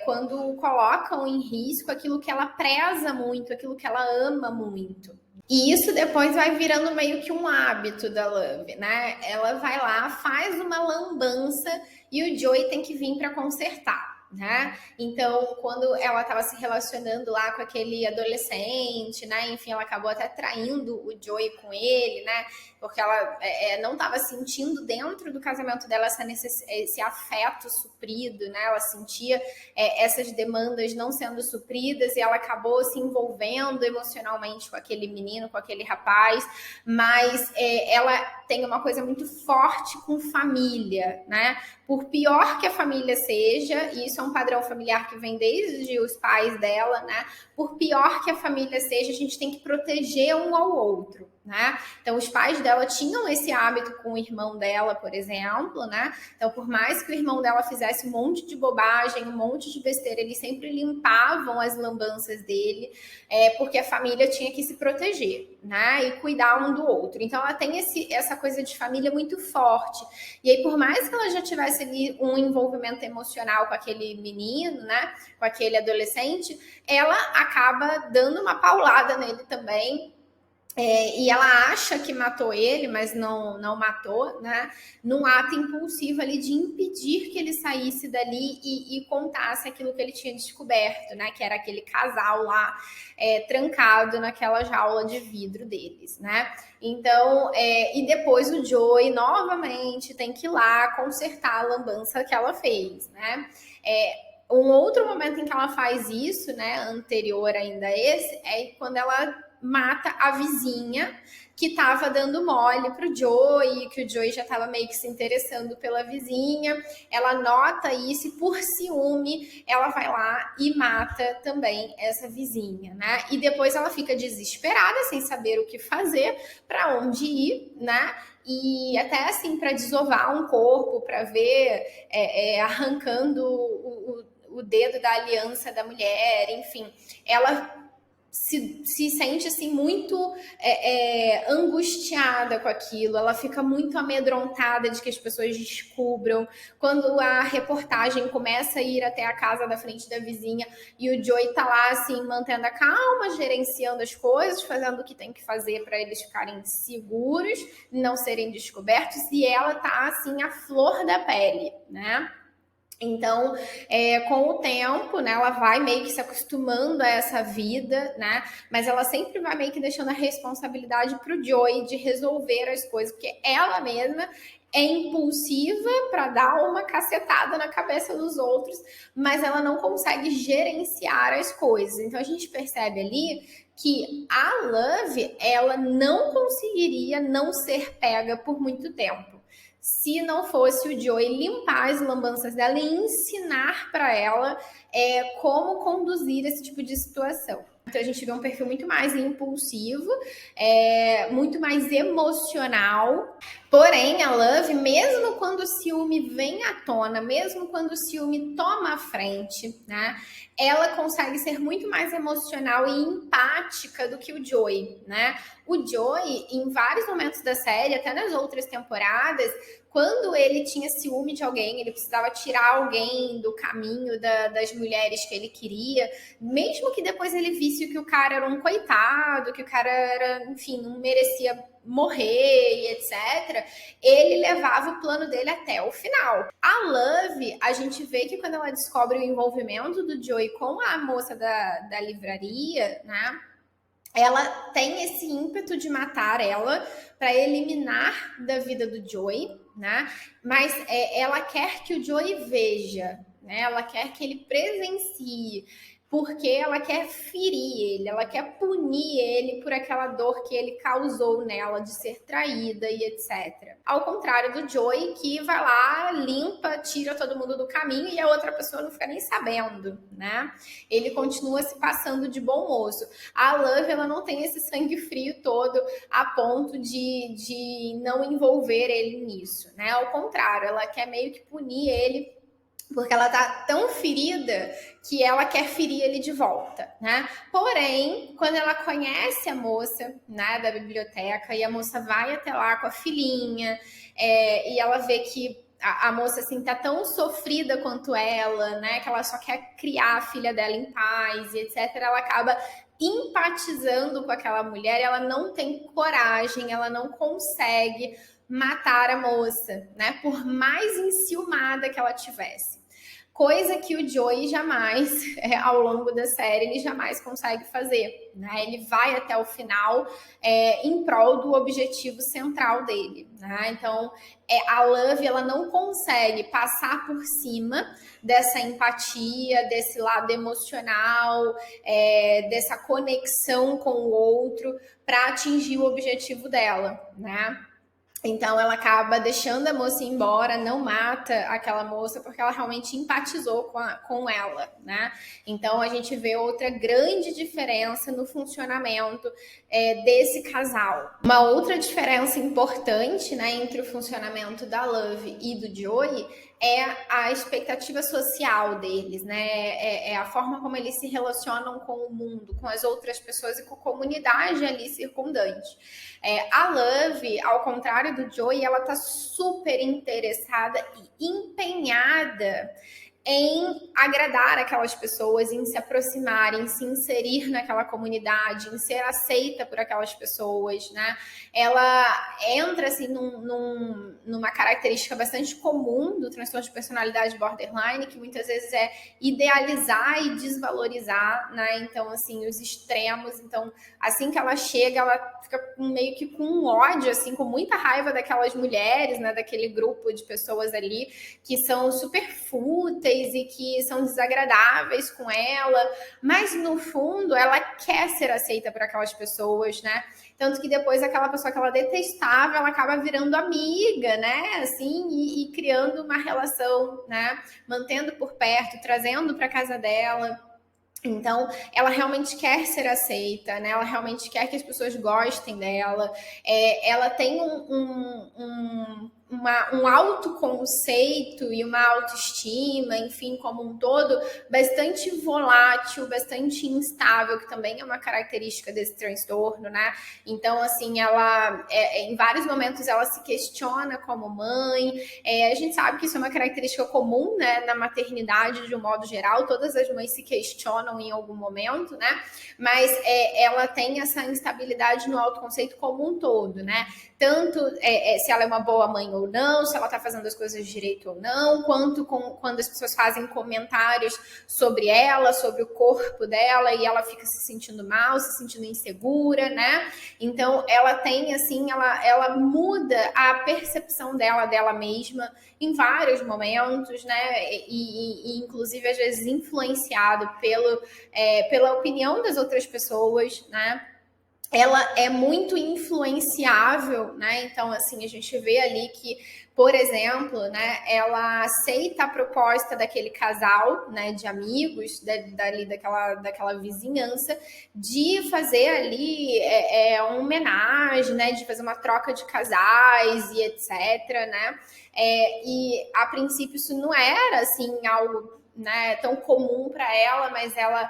quando colocam em risco aquilo que ela preza muito, aquilo que ela ama muito. E isso depois vai virando meio que um hábito da Love, né? Ela vai lá, faz uma lambança e o Joey tem que vir para consertar. né? Então, quando ela estava se relacionando lá com aquele adolescente, né? Enfim, ela acabou até traindo o Joey com ele, né? Porque ela não estava sentindo dentro do casamento dela esse afeto suprido, né? Ela sentia essas demandas não sendo supridas e ela acabou se envolvendo emocionalmente com aquele menino, com aquele rapaz, mas ela tem uma coisa muito forte com família, né? Por pior que a família seja, e isso é um padrão familiar que vem desde os pais dela, né? Por pior que a família seja, a gente tem que proteger um ao outro, né? Então, os pais dela tinham esse hábito com o irmão dela, por exemplo, né? Então, por mais que o irmão dela fizesse um monte de bobagem, um monte de besteira, eles sempre limpavam as lambanças dele, porque a família tinha que se proteger, né? E cuidar um do outro. Então, ela tem essa coisa de família muito forte. E aí, por mais que ela já tivesse ali um envolvimento emocional com aquele menino, né? Com aquele adolescente, ela acaba dando uma paulada nele também. E ela acha que matou ele, mas não matou, né? Num ato impulsivo ali de impedir que ele saísse dali e contasse aquilo que ele tinha descoberto, né? Que era aquele casal lá trancado naquela jaula de vidro deles, né? Então, e depois o Joey novamente tem que ir lá consertar a lambança que ela fez, né? Um outro momento em que ela faz isso, né? Anterior ainda a esse, é quando ela mata a vizinha que estava dando mole pro Joey, que o Joey já estava meio que se interessando pela vizinha. Ela nota isso e, por ciúme, ela vai lá e mata também essa vizinha, né? E depois ela fica desesperada, sem saber o que fazer, para onde ir, né? E até assim, para desovar um corpo, para ver arrancando o dedo da aliança da mulher, enfim, ela se sente assim muito angustiada com aquilo, ela fica muito amedrontada de que as pessoas descubram. Quando a reportagem começa a ir até a casa da frente da vizinha e o Joey tá lá assim, mantendo a calma, gerenciando as coisas, fazendo o que tem que fazer para eles ficarem seguros, não serem descobertos, e ela tá assim a flor da pele, né? Então, com o tempo, né, ela vai meio que se acostumando a essa vida, né? Mas ela sempre vai meio que deixando a responsabilidade pro Joey de resolver as coisas, porque ela mesma é impulsiva para dar uma cacetada na cabeça dos outros, mas ela não consegue gerenciar as coisas. Então a gente percebe ali que a Love, ela não conseguiria não ser pega por muito tempo se não fosse o Joey limpar as lambanças dela e ensinar para ela como conduzir esse tipo de situação. Então a gente vê um perfil muito mais impulsivo, muito mais emocional. Porém, a Love, mesmo quando o ciúme vem à tona, mesmo quando o ciúme toma a frente, né? Ela consegue ser muito mais emocional e empática do que o Joey, né? O Joey, em vários momentos da série, até nas outras temporadas, quando ele tinha ciúme de alguém, ele precisava tirar alguém do caminho das mulheres que ele queria, mesmo que depois ele visse que o cara era um coitado, que o cara era, enfim, não merecia morrer e etc., ele levava o plano dele até o final. A Love, a gente vê que quando ela descobre o envolvimento do Joey com a moça da livraria, né? Ela tem esse ímpeto de matar ela para eliminar da vida do Joey, né? Mas ela quer que o Joey veja, né? Ela quer que ele presencie, porque ela quer ferir ele, ela quer punir ele por aquela dor que ele causou nela de ser traída e etc. Ao contrário do Joey, que vai lá, limpa, tira todo mundo do caminho e a outra pessoa não fica nem sabendo, né? Ele continua se passando de bom moço. A Love, ela não tem esse sangue frio todo a ponto de não envolver ele nisso, né? Ao contrário, ela quer meio que punir ele porque ela tá tão ferida que ela quer ferir ele de volta, né? Porém, quando ela conhece a moça, né, da biblioteca, e a moça vai até lá com a filhinha, e ela vê que a moça, assim, tá tão sofrida quanto ela, né, que ela só quer criar a filha dela em paz e etc., ela acaba empatizando com aquela mulher, ela não tem coragem, ela não consegue matar a moça, né? Por mais enciumada que ela tivesse. coisa que o Joey jamais, ao longo da série, ele jamais consegue fazer, né? Ele vai até o final em prol do objetivo central dele, né? Então, a Love, ela não consegue passar por cima dessa empatia, desse lado emocional, dessa conexão com o outro para atingir o objetivo dela, né? Então ela acaba deixando a moça ir embora, não mata aquela moça, porque ela realmente empatizou com ela, né? Então a gente vê outra grande diferença no funcionamento desse casal. Uma outra diferença importante, né, entre o funcionamento da Love e do Joey é a expectativa social deles, né? É a forma como eles se relacionam com o mundo, com as outras pessoas e com a comunidade ali circundante. A Love, ao contrário do Joey, ela tá super interessada e empenhada em agradar aquelas pessoas, em se aproximar, em se inserir naquela comunidade, em ser aceita por aquelas pessoas, né? Ela entra, assim, numa característica bastante comum do transtorno de personalidade borderline, que muitas vezes é idealizar e desvalorizar, né? Então, assim, os extremos. Então, assim que ela chega, ela fica meio que com um ódio, assim, com muita raiva daquelas mulheres, né? Daquele grupo de pessoas ali que são super fúteis e que são desagradáveis com ela, mas no fundo ela quer ser aceita por aquelas pessoas, né? Tanto que depois aquela pessoa que ela detestava, ela acaba virando amiga, né? Assim, e criando uma relação, né? Mantendo por perto, trazendo para casa dela. Então, ela realmente quer ser aceita, né? Ela realmente quer que as pessoas gostem dela. Ela tem um autoconceito e uma autoestima, enfim, como um todo, bastante volátil, bastante instável, que também é uma característica desse transtorno, né? Então, assim, ela, em vários momentos, ela se questiona como mãe. A gente sabe que isso é uma característica comum, né, na maternidade, de um modo geral. Todas as mães se questionam em algum momento, né? Mas ela tem essa instabilidade no autoconceito como um todo, né? Tanto se ela é uma boa mãe ou não, se ela tá fazendo as coisas direito ou não, quanto quando as pessoas fazem comentários sobre ela, sobre o corpo dela, e ela fica se sentindo mal, se sentindo insegura, né? Então, ela tem, assim, ela muda a percepção dela mesma em vários momentos, né? E inclusive, às vezes, influenciado pela opinião das outras pessoas, né? Ela é muito influenciável, né? Então, assim, a gente vê ali que, por exemplo, né, ela aceita a proposta daquele casal, né, de amigos, daquela vizinhança, de fazer ali uma homenagem, né, de fazer uma troca de casais e etc, né? E a princípio isso não era assim algo, né, tão comum para ela, mas ela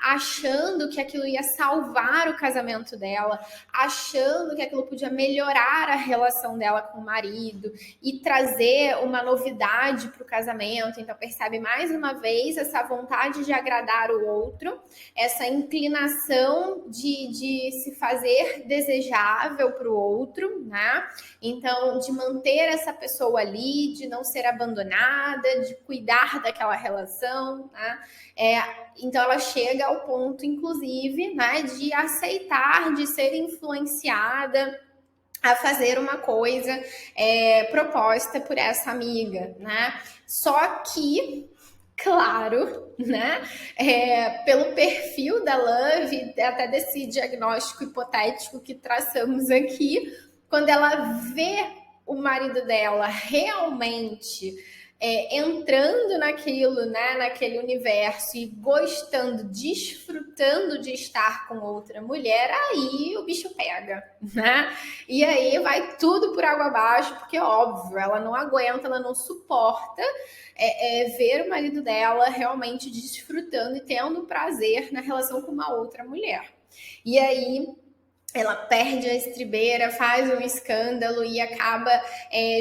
achando que aquilo ia salvar o casamento dela, achando que aquilo podia melhorar a relação dela com o marido e trazer uma novidade para o casamento. Então percebe mais uma vez essa vontade de agradar o outro, essa inclinação de se fazer desejável para o outro, né? Então de manter essa pessoa ali, de não ser abandonada, de cuidar daquela relação, né? Então ela chega ao ponto, inclusive, né, de aceitar, de ser influenciada a fazer uma coisa proposta por essa amiga, né? Só que, claro, né, pelo perfil da Love, até desse diagnóstico hipotético que traçamos aqui, quando ela vê o marido dela realmente entrando naquilo, né, naquele universo e gostando, desfrutando de estar com outra mulher, aí o bicho pega, né? E aí vai tudo por água abaixo, porque óbvio, ela não aguenta, ela não suporta ver o marido dela realmente desfrutando e tendo prazer na relação com uma outra mulher. E aí ela perde a estribeira, faz um escândalo e acaba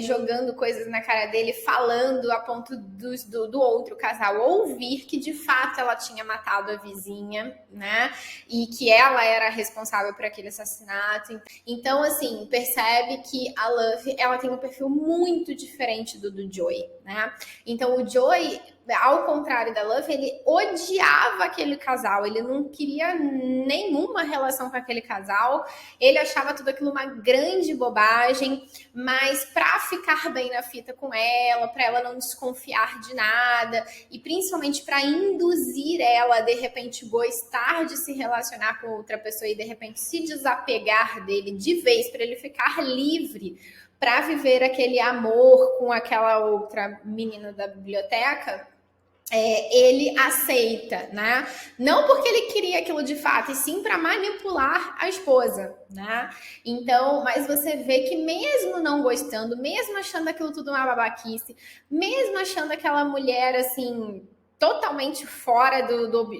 jogando coisas na cara dele, falando a ponto do outro casal ouvir que de fato ela tinha matado a vizinha, né? E que ela era responsável por aquele assassinato. Então, assim, percebe que a Love, ela tem um perfil muito diferente do Joey, né? Então, o Joey, ao contrário da Love, ele odiava aquele casal, ele não queria nenhuma relação com aquele casal, ele achava tudo aquilo uma grande bobagem, mas para ficar bem na fita com ela, para ela não desconfiar de nada, e principalmente para induzir ela a de repente gostar de se relacionar com outra pessoa e de repente se desapegar dele de vez, para ele ficar livre para viver aquele amor com aquela outra menina da biblioteca, ele aceita, né? Não porque ele queria aquilo de fato, e sim para manipular a esposa, né? Então, mas você vê que mesmo não gostando, mesmo achando aquilo tudo uma babaquice, mesmo achando aquela mulher assim totalmente fora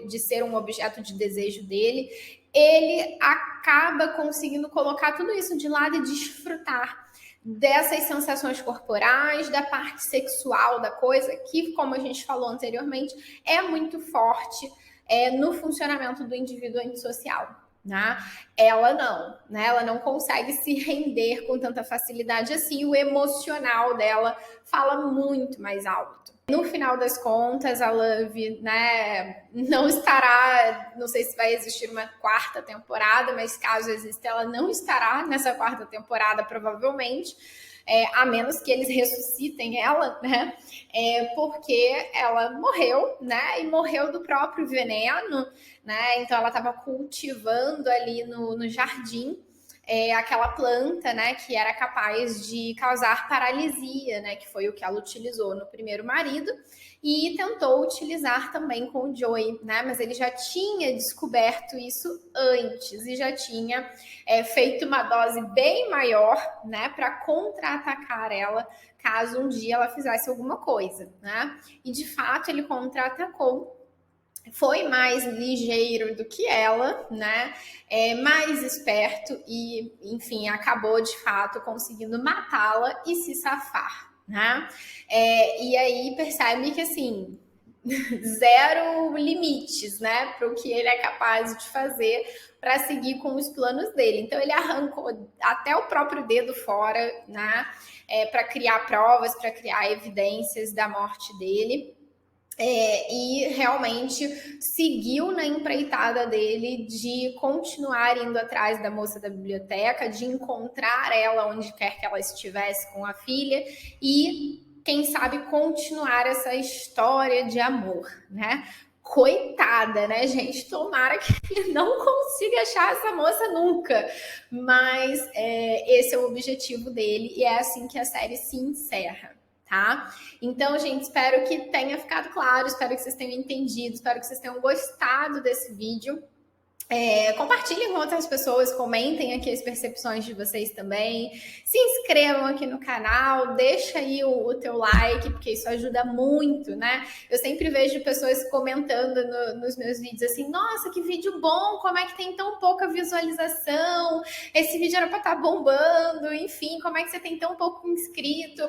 de ser um objeto de desejo dele, ele acaba conseguindo colocar tudo isso de lado e desfrutar dessas sensações corporais, da parte sexual da coisa, que, como a gente falou anteriormente, é muito forte no funcionamento do indivíduo antissocial. Né? Ela não, né? Ela não consegue se render com tanta facilidade assim, o emocional dela fala muito mais alto. No final das contas, a Love, né, não estará, não sei se vai existir uma quarta temporada, mas caso exista, ela não estará nessa quarta temporada, provavelmente, a menos que eles ressuscitem ela, né, porque ela morreu, né, e morreu do próprio veneno, né, então ela estava cultivando ali no jardim, aquela planta, né, que era capaz de causar paralisia, né, que foi o que ela utilizou no primeiro marido, e tentou utilizar também com o Joey, né, mas ele já tinha descoberto isso antes e já tinha feito uma dose bem maior, né, para contra-atacar ela caso um dia ela fizesse alguma coisa, né, e de fato ele contra-atacou. Foi mais ligeiro do que ela, né? Mais esperto e, enfim, acabou de fato conseguindo matá-la e se safar, né? E aí percebe que assim zero limites, né, para o que ele é capaz de fazer para seguir com os planos dele. Então ele arrancou até o próprio dedo fora, né, para criar provas, para criar evidências da morte dele. E realmente seguiu na empreitada dele de continuar indo atrás da moça da biblioteca, de encontrar ela onde quer que ela estivesse com a filha e, quem sabe, continuar essa história de amor, né? Coitada, né, gente? Tomara que ele não consiga achar essa moça nunca. Mas esse é o objetivo dele e é assim que a série se encerra. Tá? Então, gente, espero que tenha ficado claro, espero que vocês tenham entendido, espero que vocês tenham gostado desse vídeo. Compartilhem com outras pessoas, comentem aqui as percepções de vocês também, se inscrevam aqui no canal, deixa aí o teu like, porque isso ajuda muito, né? Eu sempre vejo pessoas comentando nos meus vídeos assim, nossa, que vídeo bom, como é que tem tão pouca visualização, esse vídeo era para estar bombando, enfim, como é que você tem tão pouco inscrito?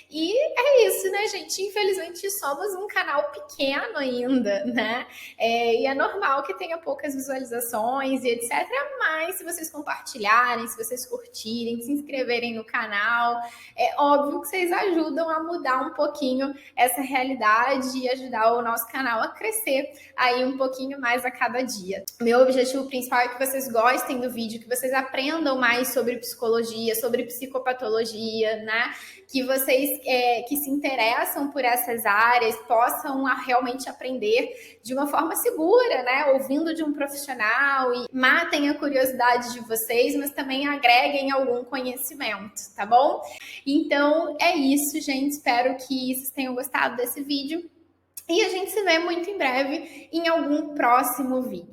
E é isso, né, gente? Infelizmente somos um canal pequeno ainda, né? E é normal que tenha poucas visualizações e etc. Mas se vocês compartilharem, se vocês curtirem, se inscreverem no canal, é óbvio que vocês ajudam a mudar um pouquinho essa realidade e ajudar o nosso canal a crescer aí um pouquinho mais a cada dia. Meu objetivo principal é que vocês gostem do vídeo, que vocês aprendam mais sobre psicologia, sobre psicopatologia, né? Que vocês que se interessam por essas áreas possam realmente aprender de uma forma segura, né? Ouvindo de um profissional e matem a curiosidade de vocês, mas também agreguem algum conhecimento, tá bom? Então é isso, gente. Espero que vocês tenham gostado desse vídeo e a gente se vê muito em breve em algum próximo vídeo.